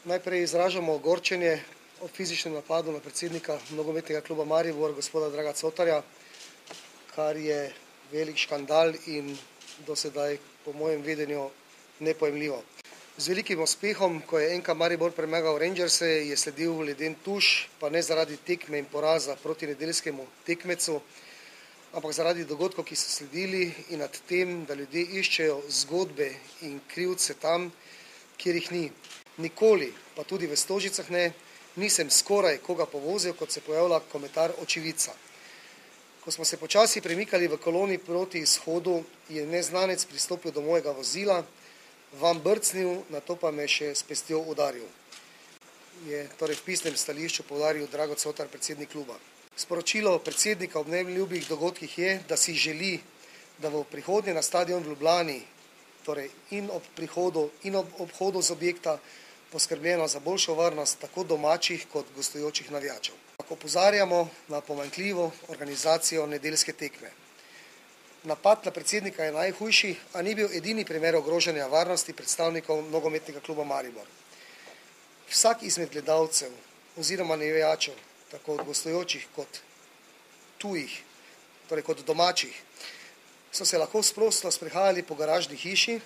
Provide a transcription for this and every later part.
Najprej izražamo ogorčenje o fizičnem napadu na predsednika nogometnega kluba Maribor, gospoda Draga Cotarja, kar je velik škandal in do sedaj po mojem vedenju nepojmljivo. Z velikim uspehom, ko je NK Maribor premagal Rangerse, je sledil leden tuš, pa ne zaradi tekme in poraza proti nedeljskemu tekmecu, ampak zaradi dogodkov, ki so sledili in nad tem, da ljudje iščejo zgodbe in krivce tam, kjer jih ni. Nikoli, pa tudi v Stožicah ne, nisem skoraj koga povozil, kot se pojavlja komentar očividca. Ko smo se počasi premikali v koloni proti izhodu, je neznanec pristopil do mojega vozila, vam brcnil, nato pa me še s pestjo udaril. Je torej v pisnem stališču poudaril Drago Cotar, predsednik kluba. Sporočilo predsednika ob neljubih dogodkih je, da si želi, da v prihodnje na stadion v Ljubljani, torej in ob prihodu in ob obhodu z objekta, poskrbljeno za boljšo varnost tako domačih kot gostujočih navijačev. Opozarjamo na pomanjkljivo organizacijo nedeljske tekme. Napad na predsednika je najhujši, a ni bil edini primer ogrožanja varnosti predstavnikov nogometnega kluba Maribor. Vsak izmed gledalcev oziroma navijačev, tako od gostujočih kot tujih, torej kot domačih, so se lahko sprosto sprehajali po garažni hiši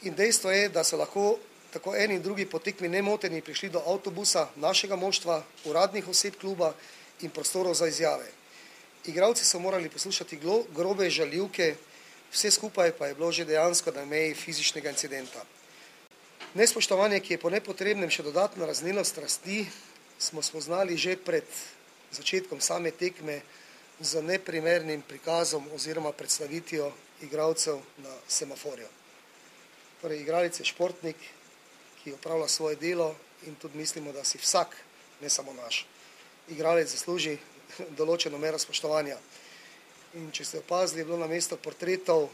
in dejstvo je, da so lahko tako eni in drugi po tekmi nemoteni prišli do avtobusa našega moštva, uradnih oseb kluba in prostorov za izjave. Igralci so morali poslušati grobe žaljivke, vse skupaj pa je bilo že dejansko na meji fizičnega incidenta. Nespoštovanje, ki je po nepotrebnem še dodatno raznilo strasti, smo spoznali že pred začetkom same tekme z neprimernim prikazom oziroma predstavitvijo igralcev na semaforju. Torej, igralec je športnik, ki opravlja svoje delo in tudi mislimo, da si vsak, ne samo naš, igralec zasluži določeno mero spoštovanja. In če ste opazili, je bilo na mesto portretov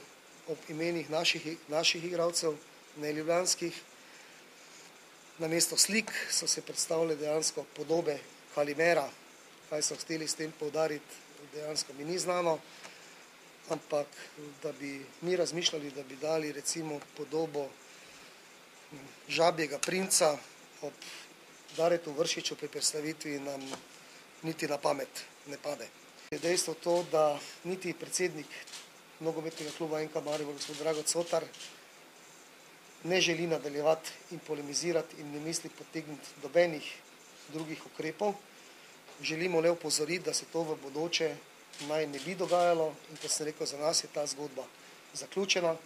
ob imenih naših igralcev, ne ljubljanskih, na mesto slik so se predstavile dejansko podobe Kalimera. Kaj so hteli s tem poudariti, dejansko mi ni znano, ampak da bi mi razmišljali, da bi dali recimo podobo Žabjega princa ob Daretu Vršiču pri predstavitvi, nam niti na pamet ne pade. Je dejstvo to, da niti predsednik nogometnega kluba NK Maribor, gospod Drago Cotar, ne želi nadaljevati in polemizirati in ne misli potegniti nobenih drugih ukrepov. Želimo le opozoriti, da se to v bodoče naj ne bi dogajalo in kot sem rekel, za nas je ta zgodba zaključena.